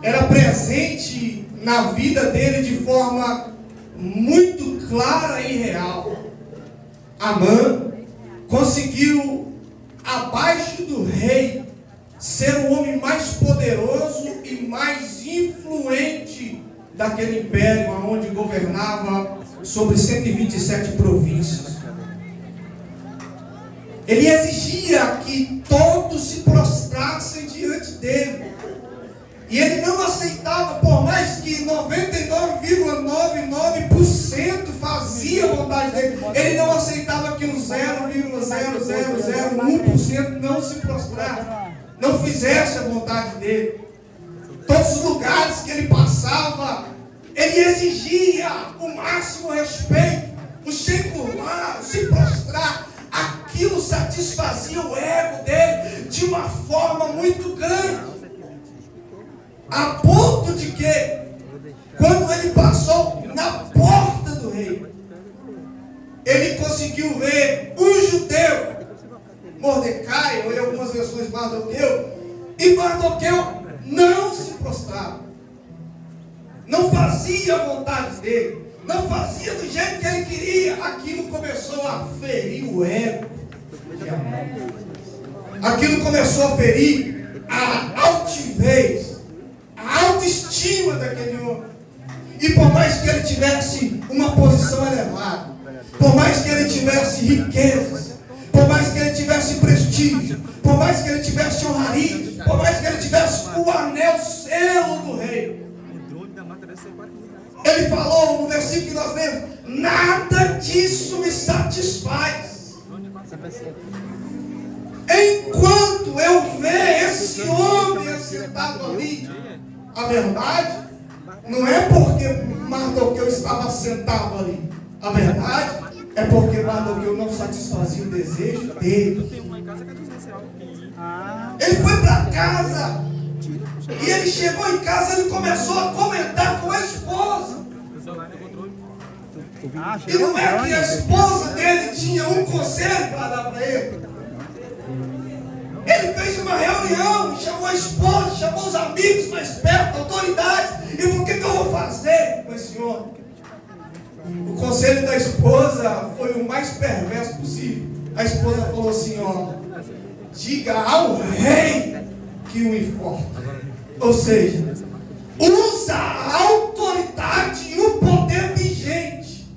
era presente na vida dele de forma muito clara e real. Amã conseguiu, abaixo do rei, ser o homem mais poderoso e mais influente daquele império, onde governava sobre 127 províncias. Ele exigia que todos se prostrassem diante dele. E ele não aceitava, por mais que 99,99% fazia a vontade dele, ele não aceitava que o 0,0001% não se prostrasse, não fizesse a vontade dele. Todos os lugares que ele passava, ele exigia o máximo respeito, o se curvar, o se prostrar. Aquilo satisfazia o ego dele de uma forma muito grande, a ponto de que, quando ele passou na porta do rei, ele conseguiu ver um judeu, Mordecai, ou em algumas versões Mardoqueu, e Mardoqueu não se prostrava, não fazia a vontade dele, não fazia do jeito que ele queria. Aquilo começou a ferir o ego de Amã. Aquilo começou a ferir a altivez, a autoestima daquele homem. E por mais que ele tivesse uma posição elevada, por mais que ele tivesse riquezas, por mais que ele tivesse prestígio, por mais que ele tivesse honraria, por mais que ele tivesse o anel selo do rei, ele falou no versículo que nós lemos: nada disso me satisfaz. Enquanto eu ver esse homem assentado ali, a verdade não é porque Mardoqueu estava sentado ali, a verdade é porque Mardoqueu não satisfazia o desejo dele. Ele foi para casa, e ele chegou em casa, ele começou a comentar com a esposa. E não é que a esposa dele tinha um conselho para dar para ele. Ele fez uma reunião, chamou a esposa, chamou os amigos mais perto, autoridades, e falou: o que eu vou fazer com esse homem? O conselho da esposa foi o mais perverso possível. A esposa falou assim: ó, diga ao rei que o informe. Ou seja, usa a autoridade e o poder vigente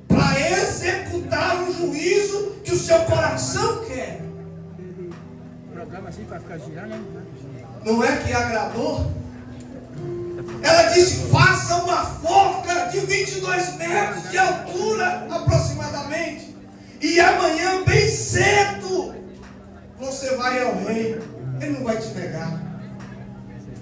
para executar o juízo que o seu coração quer. Não é que agradou? Ela disse: faça uma forca de 22 metros de altura aproximadamente, e amanhã bem cedo você vai ao rei, ele não vai te negar.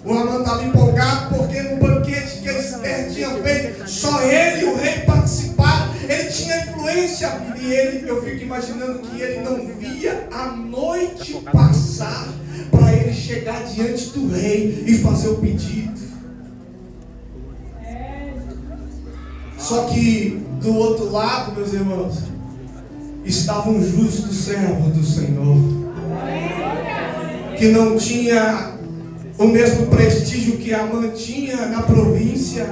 O Amã estava empolgado porque no banquete que Esther tinha feito, só ele e o rei participaram. Ele tinha influência, e eu fico imaginando que ele não via a noite passar para ele chegar diante do rei e fazer o pedido. Só que do outro lado, meus irmãos, estava um justo servo do Senhor, que não tinha o mesmo prestígio que Amã tinha na província,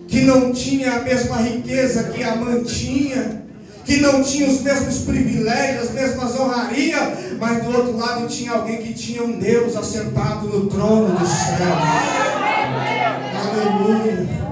que não tinha a mesma riqueza que Amã tinha, que não tinha os mesmos privilégios, as mesmas honrarias, mas do outro lado tinha alguém que tinha um Deus assentado no trono do céu. Aleluia.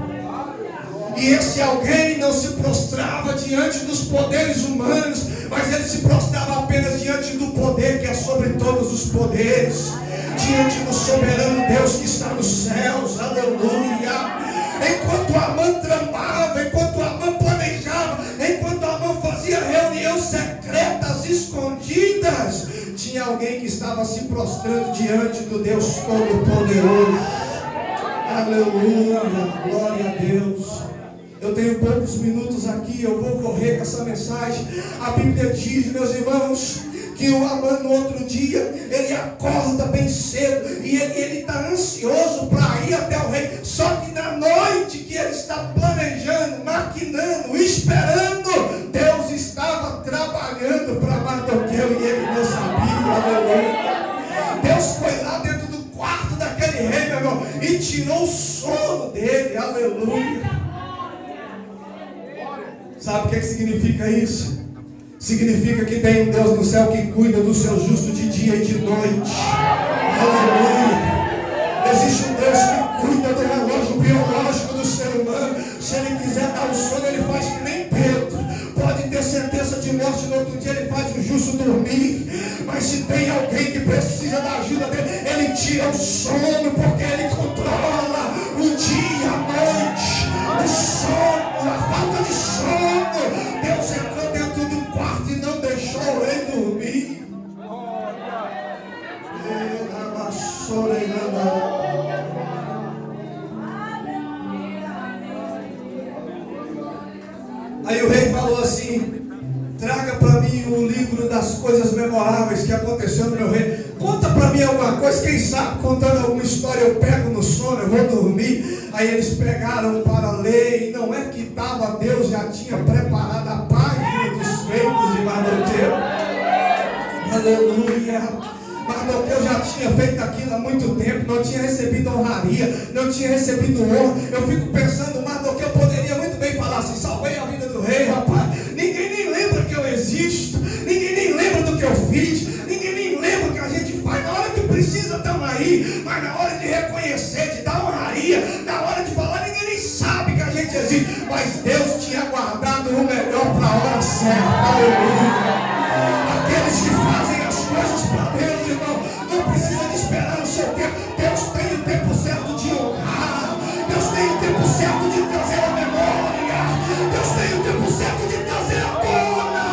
E esse alguém não se prostrava diante dos poderes humanos, mas ele se prostrava apenas diante do poder que é sobre todos os poderes, diante do soberano Deus que está nos céus. Aleluia. Enquanto Amã tramava, enquanto Amã planejava, enquanto Amã fazia reuniões secretas, escondidas, tinha alguém que estava se prostrando diante do Deus Todo-Poderoso. Aleluia, glória a Deus. Eu tenho poucos minutos aqui, eu vou correr com essa mensagem. A Bíblia diz, meus irmãos, que o Amã no outro dia, ele acorda bem cedo, e ele está ansioso para ir até o rei. Só que na noite que ele está planejando, maquinando, esperando, Deus estava trabalhando para Mardoqueu e ele não sabia. Aleluia. Deus foi lá dentro do quarto daquele rei, meu irmão, e tirou o sono dele. Aleluia. Sabe o que significa isso? Significa que tem um Deus no céu que cuida do seu justo de dia e de noite. Aleluia. Existe um Deus que cuida do relógio biológico do ser humano. Se ele quiser dar o sono, ele faz que nem Pedro. Pode ter sentença de morte, no outro dia ele faz o justo dormir. Mas se tem alguém que precisa da ajuda dele, ele tira o sono, porque ele controla o dia, a noite, o sono, a falta de sono. Deus entrou dentro do quarto e não deixou ele dormir. Aí o rei falou assim: traga para mim o livro das coisas memoráveis que aconteceu no meu reino. Conta para mim alguma coisa, quem sabe contando alguma história eu pego no sono, eu vou dormir. Aí eles pegaram para ler, e não é que estava, Deus já tinha preparado a página dos feitos de Mardoqueu. Aleluia. Mardoqueu já tinha feito aquilo há muito tempo, não tinha recebido honraria, não tinha recebido honra. Eu fico pensando, Mardoqueu poderia muito bem falar assim: salvei a vida do rei, rapaz. Ninguém nem lembra que eu existo, ninguém nem lembra do que eu fiz, ninguém nem lembra o que a gente faz. Na hora que precisa, estamos aí, mas na hora de reconhecer, de dar honraria, na hora de falar, ninguém nem sabe que a gente existe. Mas Deus tinha guardado o melhor para a hora certa. Aleluia. Aqueles que fazem as coisas para Deus, irmão, não precisa de esperar o seu tempo. Deus tem o tempo certo de honrar. Deus tem o tempo certo de trazer a memória. Deus tem o tempo certo de trazer a tona.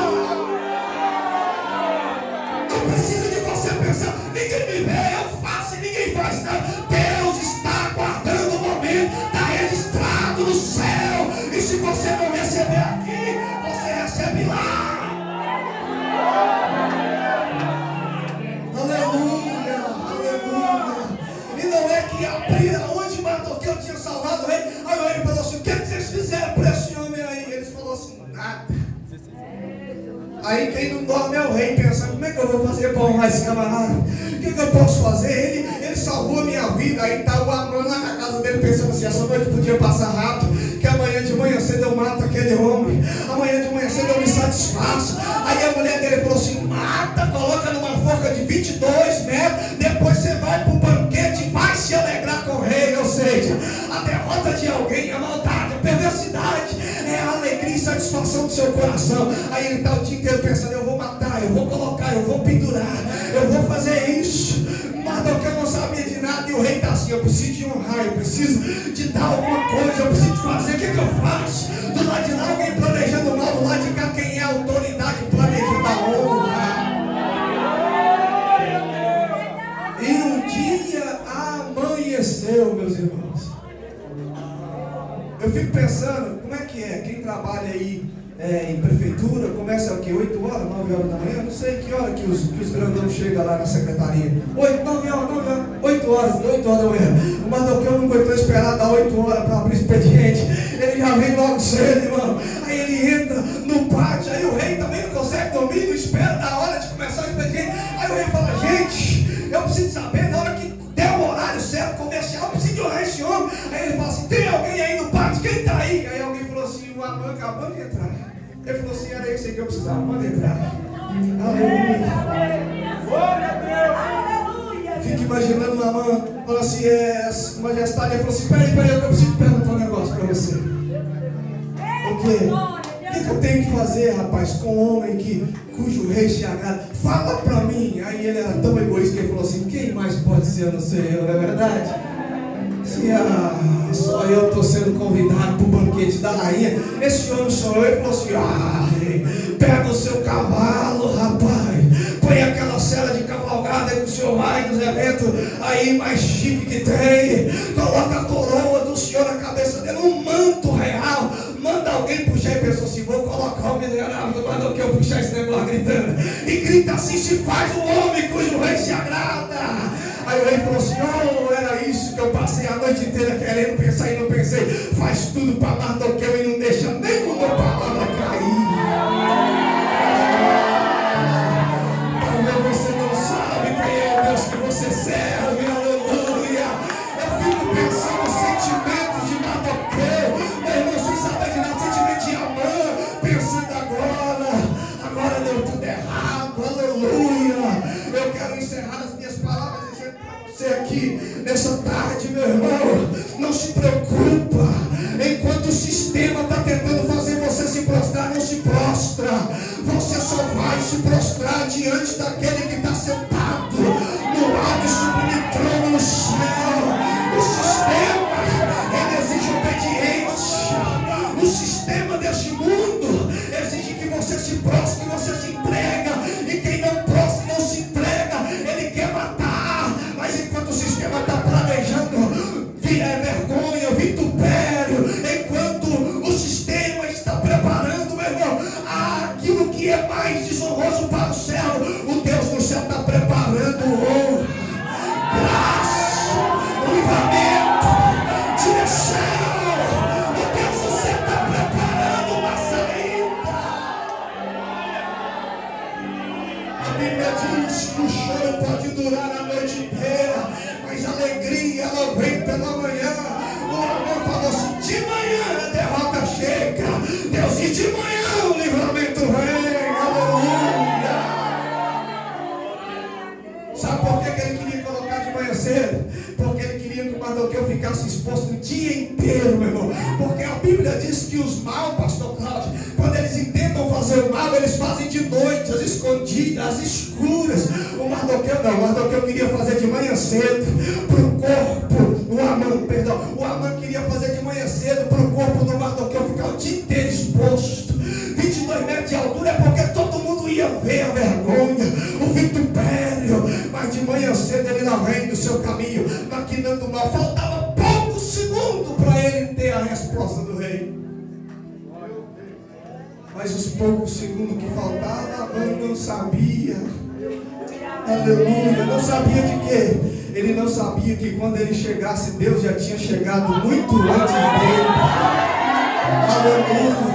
Não precisa de você pensar: ninguém me vê, eu faço e ninguém faz nada. Deus está aguardando o momento, está registrado no céu. E se você não receber aqui, você recebe lá. Aleluia, aleluia. E não é que abriram onde Mardoqueu tinha salvado o rei. Aí o rei falou assim: o que vocês fizeram para esse homem aí? Eles falaram assim: nada. Aí quem não dorme é o rei, pensando: como é que eu vou fazer para honrar esse camarada? O que eu posso fazer? Ele salvou a minha vida. Aí está o Amã lá na casa dele pensando assim: essa noite podia passar rápido, que amanhã de manhã cedo eu mato aquele homem, amanhã de manhã cedo eu me satisfaço. Aí a mulher dele falou assim: mata, coloca numa forca de 22 metros, depois você vai para o banquete e vai se alegrar com o rei. Ou seja, a derrota de alguém, a maldade, a perversidade é a alegria e satisfação do seu coração. Aí ele está o dia inteiro pensando: eu vou matar, eu vou colocar, eu vou pendurar, eu vou fazer isso. Mardoqueu não sabia de nada, e o rei está assim: eu preciso de honrar, eu preciso de dar alguma coisa, eu preciso de fazer. O que eu faço? Do lado de lá alguém planejando mal, do lado de cá quem é a autoridade planejando a honra. E um dia amanheceu, meus irmãos. Eu fico pensando, como é que é? Quem trabalha aí em prefeitura, começa o quê? 8 horas, 9 horas da manhã? Não sei que hora que os grandão chegam lá na secretaria. 8, 9 horas, 8 horas da manhã. O Mardoqueu não aguentou esperar dar 8 horas para abrir expediente. Ele já vem logo cedo, irmão. Aí ele entra no pátio, aí o rei também não consegue dormir, não espera da hora de começar o expediente. Aí o rei fala: gente, eu preciso saber, na hora que der o horário certo, comercial, eu preciso de honrar esse homem. Aí ele fala assim: tem alguém aí no pátio? Quem está aí? Aí alguém falou assim: o Amã acabou de entrar. Ele falou assim: era isso aí que eu precisava, pode entrar. Aleluia. Fica imaginando o Amã falando assim: majestade. Ele falou assim: peraí, eu preciso perguntar um negócio para você. O quê? O que eu tenho que fazer, rapaz, com um homem cujo rei se agrada? Fala para mim. Aí ele era tão egoísta que ele falou assim: quem mais pode ser a não ser eu, não é verdade? Se só eu estou sendo convidado para o banquete da rainha, esse homem sou eu. Ele falou assim: pega o seu cavalo, rapaz, põe aquela cela de cavalgada que o senhor vai nos eventos aí mais chique que tem, coloca a coroa do senhor na cabeça dele, um manto real, manda alguém puxar. E pensou assim: vou colocar o miserável do Mardoqueu puxar esse negócio gritando, e grita assim: se faz o homem cujo rei se agrada. Aí o rei falou assim: era isso que eu passei a noite inteira querendo pensar e não pensei. Faz tudo para Mardoqueu e não deixa nenhuma palavra cair. Talvez você não sabe quem é o Deus que você serve. Aleluia. Eu fico meu irmão, não se preocupa. Enquanto o sistema está tentando fazer você se prostrar, não se prostra. Você só vai se prostrar diante daquele que está sentado no alto e sublime trono no céu. O sistema, ele exige obediência. O sistema deste mundo exige que você se prostre, que você se entrega. E quem não prostra, não se entrega. Ele quer matar. Mas enquanto o sistema está planejando vergonha, vitupério, enquanto o sistema está preparando, meu irmão, aquilo que é mais desonroso para o céu, o Deus do céu está preparando honra, graça, livramento, direção. O Deus do céu está preparando uma saída. A Bíblia diz que o choro pode durar a noite inteira, mas a alegria ela vem pela manhã. O amor falou assim: de manhã a derrota chega, Deus, e de manhã o livramento vem. Aleluia. Sabe por que ele queria colocar de manhã cedo? Porque ele queria que o Mardoqueu ficasse exposto o dia inteiro, meu irmão. Porque a Bíblia diz que os maus, pastor Cláudio, quando eles intentam fazer o mal, eles fazem de noite, às escondidas, às escuras. O Mardoqueu não, o Mardoqueu queria fazer de manhã cedo, para o corpo, o Amã queria fazer de manhã cedo, para o corpo do Mardoqueu ficar o dia inteiro exposto. 22 metros de altura é porque todo mundo ia ver a vergonha, o vitupério. Mas de manhã cedo ele lá vem no seu caminho, maquinando mal. Faltava pouco segundo para ele ter a resposta do rei. Mas os poucos segundos que faltavam, Amã não sabia. Aleluia, não sabia de quê? Ele não sabia que quando ele chegasse, Deus já tinha chegado muito antes dele. Aleluia.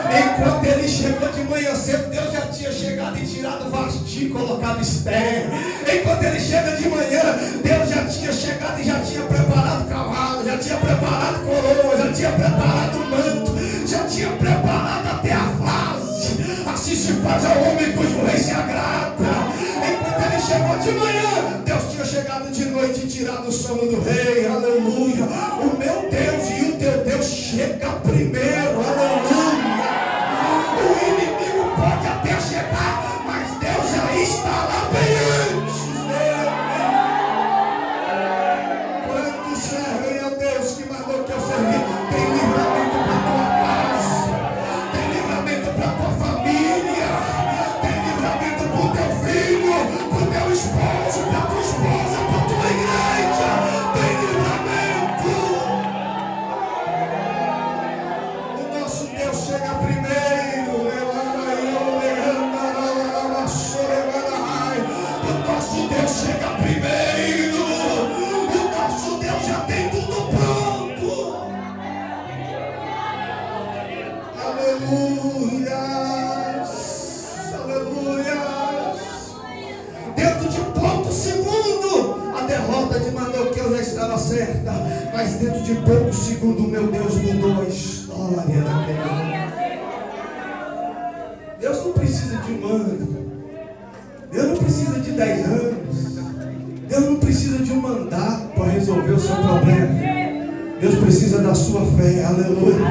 Enquanto ele chegou de manhã cedo, Deus já tinha chegado e tirado Vasti e colocado Esther. Enquanto ele chega de manhã, Deus já tinha chegado e já tinha preparado cavalo, já tinha preparado coroa, já tinha preparado manto, já tinha preparado até a vase. Assim se faz ao homem cujo rei se agrada. Enquanto ele chegou de manhã, Deus tinha chegado de noite e tirado o sono do rei. Aleluia. O meu Deus e o teu Deus chega primeiro. Aleluia. O inimigo pode até chegar, mas Deus já está lá bem antes. Quantos servem a Deus que mandou que eu servi? Tem livramento para tua casa, tem livramento para tua família, tem livramento para o teu filho, para o teu esposo, para tua esposa, para tua igreja. Tem livramento. O nosso Deus chega primeiro. O nosso Deus chega primeiro. O nosso Deus já tem tudo pronto. Aleluia. Aleluia. Dentro de pouco segundo, a derrota de Mardoqueu já estava certa. Mas dentro de pouco segundo, meu Deus mudou a história daquele. Deus não precisa de um ano. Deus não precisa de 10 anos. Deus não precisa de um mandato para resolver o seu problema. Deus precisa da sua fé. Aleluia.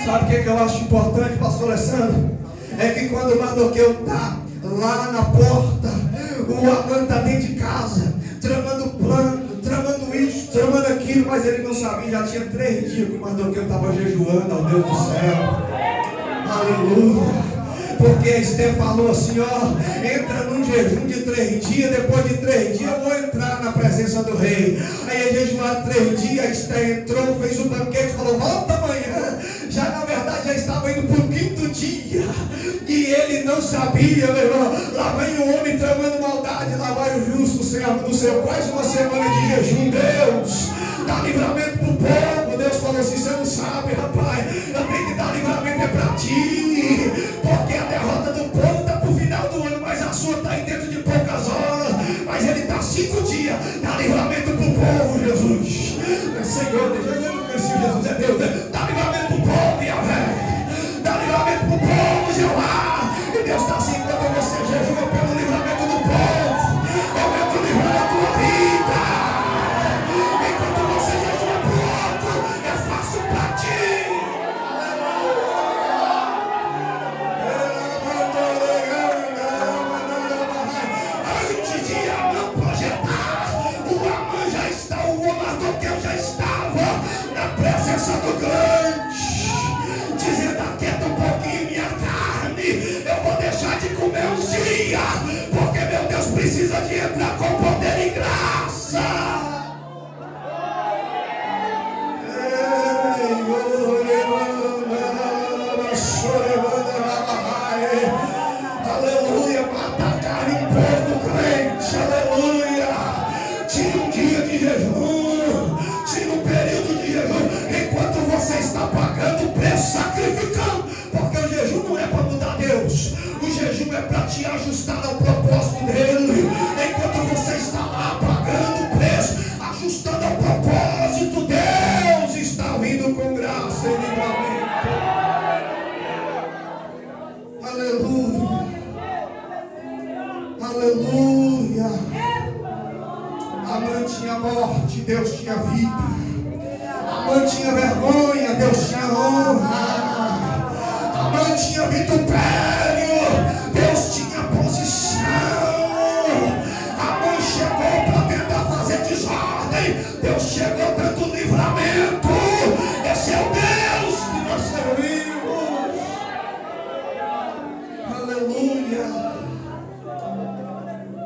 Sabe o que eu acho importante, pastor Alessandro? É que quando o Mardoqueu está lá na porta, o Amã está dentro de casa, tramando plano, tramando isso, tramando aquilo, mas ele não sabia. Já tinha 3 dias que o Mardoqueu estava jejuando ao Deus do céu. Aleluia. Porque a Esther falou assim: ó, entra num jejum de 3 dias, depois de 3 dias eu vou entrar na presença do rei. Aí jejuaram 3 dias, a Esther entrou, fez um banquete, falou: volta amanhã. Já na verdade já estava indo para o 5º dia, e ele não sabia, meu irmão. Lá vem o homem tramando maldade, lá vai o justo servo do céu, quase uma semana de jejum. Deus dá livramento para o povo. Deus falou assim: você não sabe, rapaz, eu tenho que dar livramento é para ti, porque a derrota do povo está para o final do ano, mas a sua está aí dentro de poucas horas. Mas ele está 5 dias, dá livramento para o povo, Jesus. Senhor, eu não conheci Jesus, é Deus, dá livramento para o povo, Yahvé, dá livramento para o povo, Jeová. E Deus está assim: quando você jejua pelo livramento do povo, eu entro livrando a tua vida. eu vou lá porque eu já estava na presença do grande, dizendo: aquieta um pouquinho minha carne, eu vou deixar de comer uns dias, porque meu Deus precisa de entrar com poder e graça. Aleluia, mata a carne um pouco, crente, aleluia. Tira um dia de jejum, tira um período de jejum, enquanto você está pagando o preço, sacrificando, porque o jejum não é para mudar Deus, o jejum é para te ajustar ao propósito dele. Enquanto você está lá pagando o preço, ajustando ao propósito, Deus está vindo com graça e livramento. Aleluia, aleluia. Amã tinha morte, Deus tinha vida. Amã tinha vergonha, Deus tinha honra. Amã tinha vitupério, Deus tinha posição. Amã chegou para tentar fazer desordem, Deus chegou dando livramento. Esse é o Deus que nós servimos. Aleluia.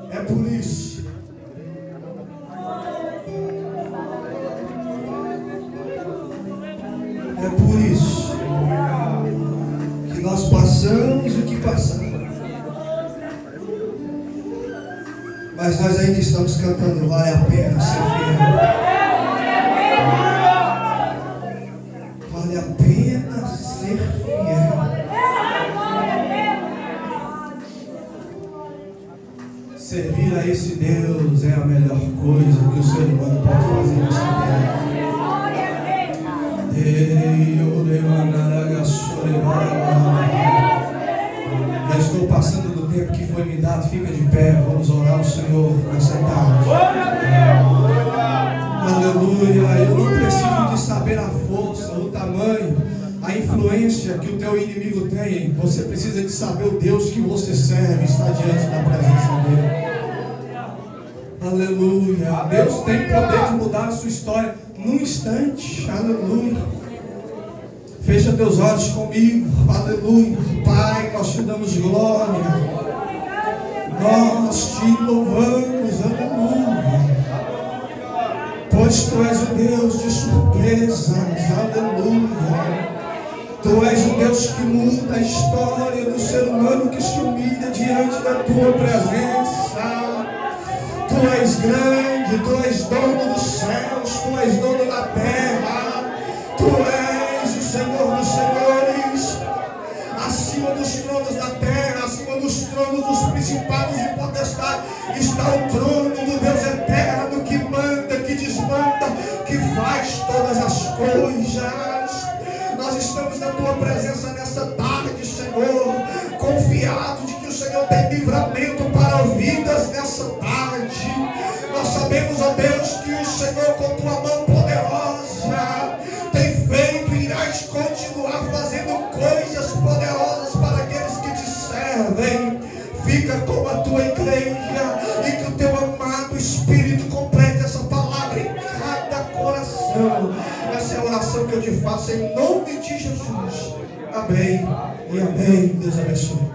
É por isso que nós passamos o que passamos, mas nós ainda estamos cantando: vale a pena ser fiel. Vale a pena ser fiel. Servir a esse Deus é a melhor coisa que o ser humano pode fazer nessa terra. Eu estou passando do tempo que foi me dado. Fica de pé, vamos orar ao Senhor nessa tarde. Aleluia. Eu não preciso de saber a força, o tamanho, a influência que o teu inimigo tem. Você precisa de saber o Deus que você serve está diante da presença dele. Aleluia. Deus tem poder de mudar a sua história num instante. Aleluia. Fecha teus olhos comigo. Aleluia. Pai, nós te damos glória. Nós te louvamos. Aleluia. Pois tu és o Deus de surpresas. Aleluia. Tu és o Deus que muda a história do ser humano que se humilha diante da tua presença. Tu és grande, tu és dono dos céus, tu és dono da terra, tu és o Senhor dos senhores. Acima dos tronos da terra, acima dos tronos dos principados e potestades, está o trono do Deus eterno que manda, que desmanda, que faz todas as coisas. Nós estamos na tua presença nessa tarde, Senhor, confiados de que o Senhor tem livramento para vidas nessa tarde. Nós sabemos, ó Deus, que o Senhor, com tua mão poderosa, tem feito e irás continuar fazendo coisas poderosas para aqueles que te servem. Fica com a tua igreja e que o teu amado Espírito complete essa palavra em cada coração. Essa é a oração que eu te faço em nome de Jesus. Amém e amém. Deus abençoe.